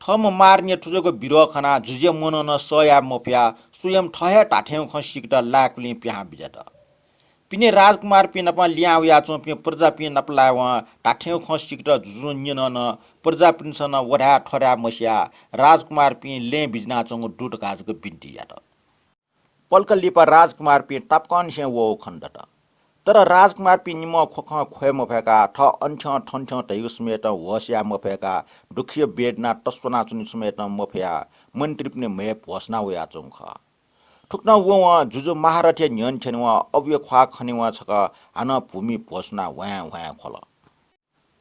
थम मार्ने ठुजोको बिरो खना जुजे मनन सया मफिया स्वयं ठहे टाठेउ ख सिकटा लाकुली पिहा बिजट पिने राजकुमार पि नपा लियाउ या चो पि प्रजा पि नपला व टाठेउ ख सिकटा जुजु निन न प्रजा पिनसन वढा ठरा मसिया राजकुमार पि ले बिजना चंग डुट गाजको बिन्टी यात पल्क लिपा राजकुमार पि टपकन से वो खण्डट तर राजकुमार पि निम खोख खोय मफेका ठ अन्ठ ठन्ठ तैगु समेत वस्या मफेका दुखिय बेडना टस्वना चुनि समेत मफेया मन्त्री पनि मे भोसना वया चुंख ठुक्न वो जुजु महारथी न्यन छन व अव्य ख्वा खनि व छक हान भूमि भोसना वया वया खोल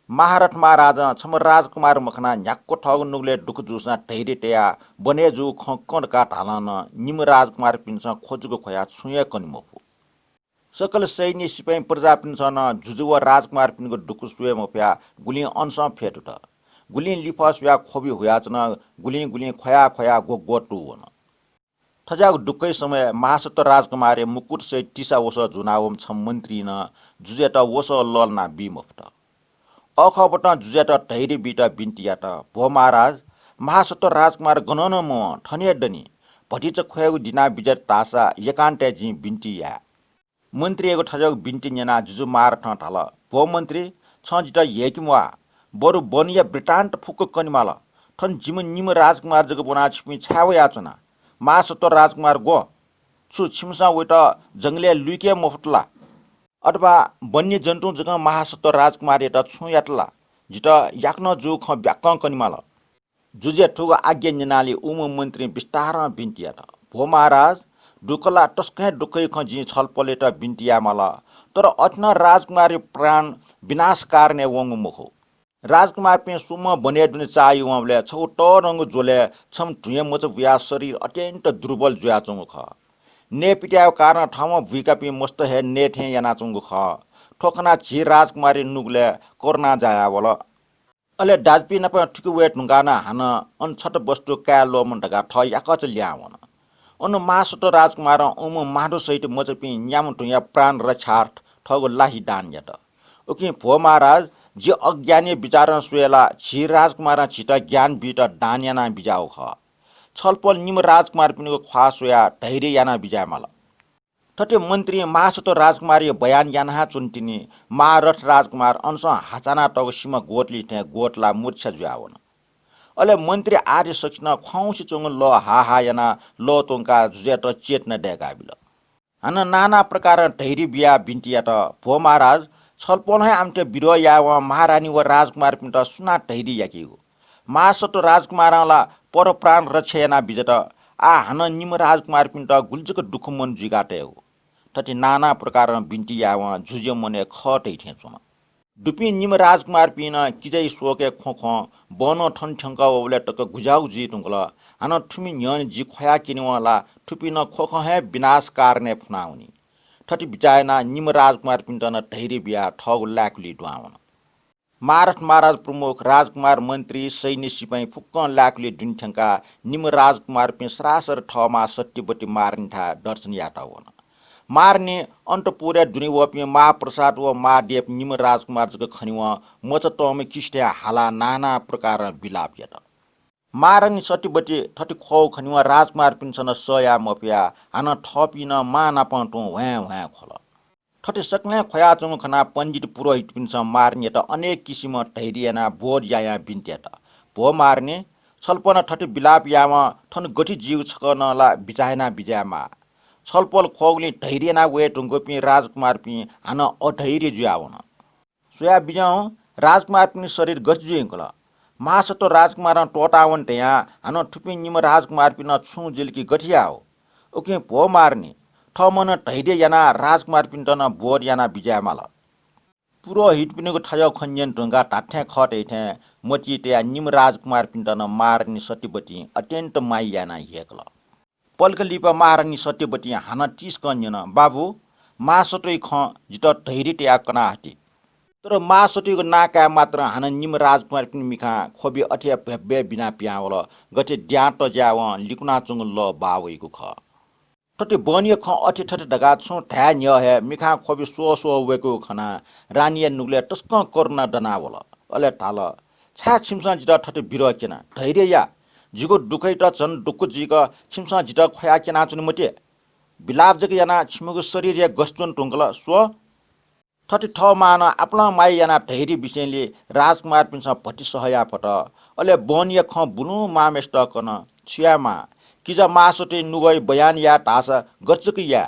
महारथ महाराजा छम राजकुमार मखना न्याक्को ठग नुगले दुख जुसा ढैरे टेया बने जु खकन का ढालन निम राजकुमार पिन्छ खोजुको खोया छुया कनि मफु सकल सैन्य सिपाही प्रजा पिन्छन जुजु व राजकुमार पिनको दुख सुए मफया गुली अंश फेटुट गुली लिफस या खोबी हुयाचन गुली खोया खोया गोगोटु वन ठजाको दुक्कै समय महासत्व राजकुमार मुकुट से टिसा वस जुनावम छम मन्त्री न जुजेट वस ललना बिमफ्ट अखबट जुजेट ढैरी बिटा बिन्टियाट भो महाराज महासत्व राजकुमार गणन म ठनिया डनी भटिच खोयागु दिना बिजत टासा एकान्टे जी बिन्टिया मन्त्री एगो ठजक बिन्टी न्याना जुजु मार ठ ढल भो मन्त्री छ जिट हेकिमवा बरु बनिया ब्रिटान्ट फुक्क कनिमाल ठन जिम निम राजकुमार जग बना छिपि छाव याचना महासत्व राजकुमार गो छु छिमसा वेट जंगले लुइके मफटला अथवा वन्य जन्तु जग महासत्व राजकुमार एटा छु याटला जिट याक्न जु ख ब्याक कनिमाल जुजे ठुग आज्ञा निनाली उम मन्त्री विस्तार बिन्टियाट भो महाराज दुकला टस्कै दुकै ख जी छलपलेट बिन्टिया मल तर अठन राजकुमारी प्राण विनाश कारने वंग मुखो राजकुमार पे सुम बने दुने चाय उमले छौ ट रंग जोले छम टुय मच व्या शरीर अत्यन्त दुर्बल जुया चंग ख ने पिट्यायो कारण ठाम भुइका पि मस्त हे ने थे याना चंग ख ठोकना जी राजकुमारी नुगले कोर्ना जाया बोल अले दाजपि नप ठिकु वेट नुगाना हान अन छट वस्तु का लोमन ढगा ठ याकच ल्यावन अन मासुतो राजकुमार उम माडो सहित मचपि न्याम टुया प्राण रक्षार्थ ठगो लाही दान यत ओके भो महाराज जे अज्ञानी विचारण सुएला छि राजकुमार छिटा ज्ञान बिटा डान्याना बिजाउ ख छलपल निम राजकुमार पिनको ख्वा सुया धैर्य याना बिजामाल ठटे मन्त्री महासतो राजकुमारी बयान याना चुन्टिनी महारथ राजकुमार अंश हाचाना टग सीमा गोटली थे गोटला मूर्छा जुयावन अले मन्त्री आर्य सक्षन ख्वाउसी चोङ ल हा याना ल तोङका जुजेट चेतन डेगाबिल हान नाना प्रकार धैर्य बिया बिन्टियाट भो महाराज छलपल है आमटे बिरो या व महारानी व राजकुमार पिन्ट सुना ढैरी याकिगो महासतो राजकुमारला पर प्राण रक्षयना बिजट आ हन निम राजकुमार पिन्ट गुल्जक दुख मन जुगाटे हो तति नाना प्रकार बिन्टी या व जुजे मने खटै थेछुम दुपी निम राजकुमार पिन किजै सोके खोख बन ठन ठंक वले टक गुजाउ जी तुंगल हन ठुमी न्यन जी खया किनवला ठुपी न खोख है विनाश कारने फुनाउनी ठटी बिचायना निम राजकुमार पिन्टन धैर्य बिया ठग लाकुली डुआवन महारथ महाराज प्रमुख राजकुमार मन्त्री सैन्य सिपाही फुक्क लाकुली दुन्ठंका निम राजकुमार पिन सरासर ठमा सट्टीबटी मार्निठा दर्शन याटावन मार्ने अन्त पुर्या दुनि वपि महाप्रसाद व महादेव निम राजकुमार जग खनिव मचतमे किस्टे हाला नाना प्रकार बिलाप यत मारनी सट्टीबटी ठटी खौ खनिव राजकुमार पिन्सन सया मपिया हान ठपिन माना पटो व्या व्या खोल ठटे सक्ने खया चंग खना पण्डित पुरोहित पिन्स मार्ने त अनेक किसिम ढैरियाना बोर याया बिन्टेट भो मार्ने छलपन ठटे बिलाप याम ठन गठी जीव छकनला बिचायना बिजामा छलपल खोगली ढैरियाना वे टुंगोपि राजकुमार पि हान अढैर्य जुयावन सोया बिजाउ राजकुमार पिन शरीर गठ जुयंकल महासतो राजकुमार टोटावन टेया हान ठुपि निम राजकुमार पिन छु जेलकी गठिया हो ओके भो मार्ने ठमन ढैर्य याना राजकुमार पिन्टन बोर याना बिजामाल पुरोहित पिनको ठय खन्यन ढुंगा टाठ्या खटै थे मची टेया निम राजकुमार पिन्टन मार्ने सट्टीबटी अत्यन्त माई याना हेकल पल्क लिपा महारानी सट्टीबटी हान टिस कन्यन बाबु महासतोइ ख जित ढैर्य टेया कना हटी तर महासटीको नाका मात्र हान निम राजकुमार पिन मिखा खोबी अठिया भव्य बिना प्यावल गठे ड्याट ज्याव लिकुना चुङ ल बावैको ख ठटे बनिय ख अठे ठटे ढगा छु ठ्या न्य हे मिखा खोबी सो वेको खना रानिया नुगले टस्क करुना डनावल अले ठाल छा छिमसा जित ठटे बिरो केना धैर्य या जिगो दुखै त झन् डुक्कु जिग छिमसा जिट खया केना चुन मटे बिलाप जग याना छिमुगो शरीर या गस्तुन टुङ्कल स्व थटी ठ मान आफ्ना माई याना ढैरी विषयले राजकुमार पिन्छ भट्टी सहया फट अले बनिया ख बुनु मामेष्ट कन छियामा किजा मासोटे नुगै बयान या टासा गचक या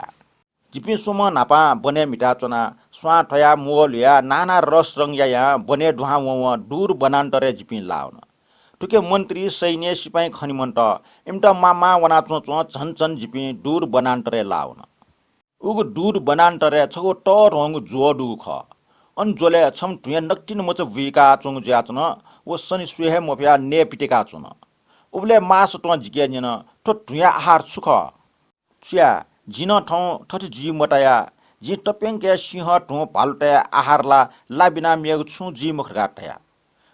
जिपि सोम नापा बने मिटा चना स्वा ठया मोल या नाना रस रंग या बने ढुवा व दूर बनान्तरे जिपि लाउन टुके मन्त्री सैन्य सिपाही खनिमन्ट इम्टा मामा वना चो झन झन जिपि दूर बनान्तरे लाउन उगु दूर बनान्तरे छगो ट रंग जोडु ख अन जोले छम टुया नक्टिन मच विका चोंग ज्याचन वो सनि सुहे मोफिया ने पिटेका चुन उबले मास त जिके निन त टुया आहार सुख च्या जिन ठौ ठठ जी मटाया जी टपेङ के सिंह ठौ पाल्टे आहारला लाबिना मेग छु जी मुखगा टया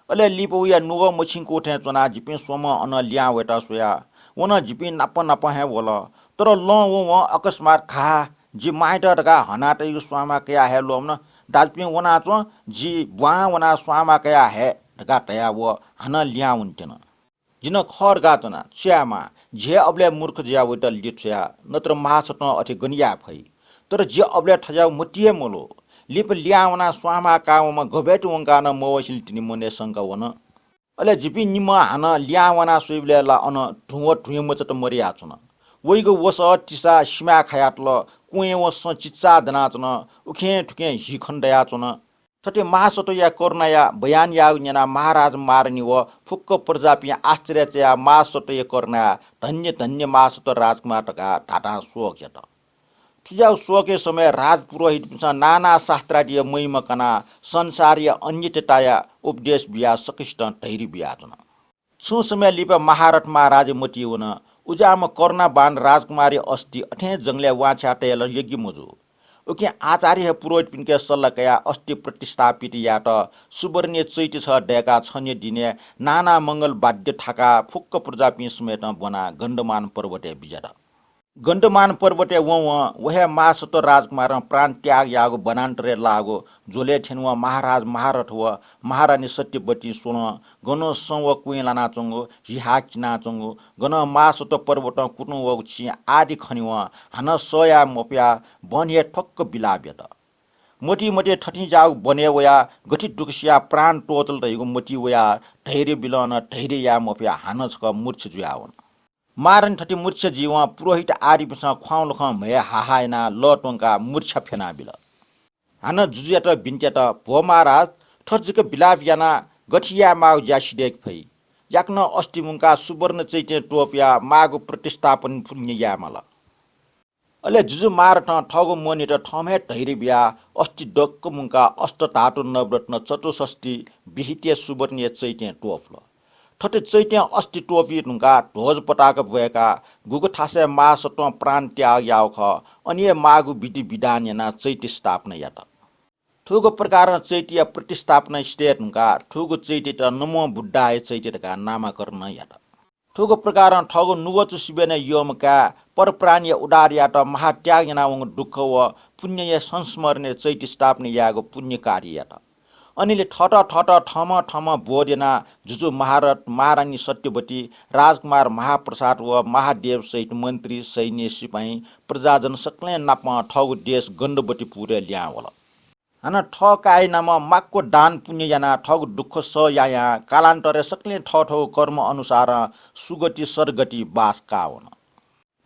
अले लिपो या नुगो मछिङ कोठे चना जिपि सोम अन ल्या वेटा सोया वन जिपि नाप नाप हे वल तर ल वो अकस्मात खा जी माइटरका हनाटे यु स्वामा कया हे लोम न दाजपिङ वना चो जी वा वना स्वामा कया हे ढका टया वो हन ल्या उन्टेन जिन खर गातना च्यामा जे अबले मूर्ख ज्या वेट लिट्या नत्र महासट अथे गनिया भई तर जे अबले ठजा मुटिए मोलो लिप ल्यावना स्वामा कावमा गबेट वंका न मोवसिल तिनी मने संग वन अले जिपि निम हन ल्यावना सुइबले ला अन ढुव ढुय मचट मरिया छन वइगो वस टिसा सिमा खयातल कुए वस चिच्चा दनाचन उखे ठुके हिखण्डया चन छटे महासतो या कर्णया बयान या न्याना महाराज मारनी व फुक्क प्रजापि आश्चर्य च्या महासतो या कर्णया धन्य धन्य महासतो राजकुमार टका टाटा सोक जत ठिजाउ सोके समय राज पुरोहित पिछ नाना शास्त्रादीय महिमकना संसारीय अन्यतताया उपदेश बिया सकिष्ट धैर्य बिया चन छु समय लिप महारथ महाराज मटिउन उजाम कर्णा बान राजकुमारी अस्ति अठे जंगले वाछा टेल यज्ञ मुजु उके आचार्य पुरोहित पिनके सल्लकया अस्ति प्रतिष्ठापित याट सुवर्णीय चैती छ डेका छन्य दिने नाना मंगल वाद्य ठाका फुक्क प्रजापि समेत बना गण्डमान पर्वते बिजरा गण्डमान पर्वते वहे मासतो राजकुमार प्राण त्याग यागो बनान्तरे लागो जोले ठेनुवा महाराज महारथ व महारानी सत्यवती सोन गनो संव कुइलाना चंगो हिहा किना चंगो गन मासतो पर्वत कुटु वछि आदि खनिवा हन सोया मोप्या बनिए ठक्क बिलाबेत मोटी मोटी ठठी जाउ बने वया गठी दुखसिया प्राण टोतल रहेको मोटी वया धैर्य बिलन धैर्य या मोप्या हन छक मूर्छ जुयावन मारन ठटी मूर्छ जीवा पुरोहित आदि पिस ख्वाउ लख भए हाहायना लटोंका मूर्छ फेना बिल हान जुजियाट बिन्ट्याट भो महाराज ठर्जिक बिलाव याना गठिया माग ज्यासिडेक भई याक्न अस्टिमुंका सुवर्ण चैते टोपिया मागो प्रतिष्ठापन पुण्य यामल अले जुजु मारठ ठगो मोनिट ठमे धैर्य बिया अस्ति डक्क मुंका अष्ट धातु नवरत्न चतुष्षष्टि बिहिते सुवर्णीय चैते टोफल ठटे चैत्य अस्ति टोपी ढुङ्गा ध्वज पटाक भएका गुगु ठासे मासट प्राण त्याग याउ ख अनि मागु विधि विधान याना चैत्य स्थापना यात ठुगो प्रकार चैत्य प्रतिष्ठापना स्टेट ढुङ्गा ठुगो चैत्य त नमो बुद्धाय चैत्यका नामकरण यात ठुगो प्रकार ठगो नुवचु शिबेन यमका परप्राण या उदार यात महात्याग याना वङ दुःख व पुण्य या संस्मरण चैत्य स्थापना यागो पुण्य कार्य यात अनिले ठट ठट ठम ठम बोधेना जुजु महारथ महारानी सत्यवती राजकुमार महाप्रसाद व महादेव सहित मन्त्री सैन्य सिपाही प्रजाजन सक्लै नाप ठगु देश गण्डवती पुरे ल्यावल हन ठकाई नाम माक्को दान पुण्य याना ठगु दुःख स याया कालान्तरे सक्लै ठठो कर्म अनुसार सुगति सरगति बास कावन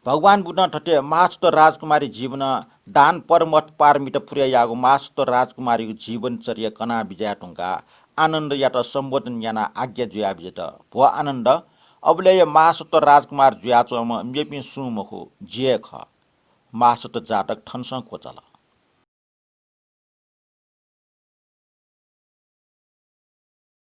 भगवान बुद्ध ठटे मास्त राजकुमारी जीवन दान परमठ पारमित पुर्यायागो मास्त राजकुमारीको जीवनचर्या कना विजया टुङ्का आनन्द यात सम्बोधन याना आज्ञा जुया विजेत भो आनन्द अबले मास्त राजकुमार जुया चोम मेपि सुमखो जे ख मास्त जातक ठनस कोचल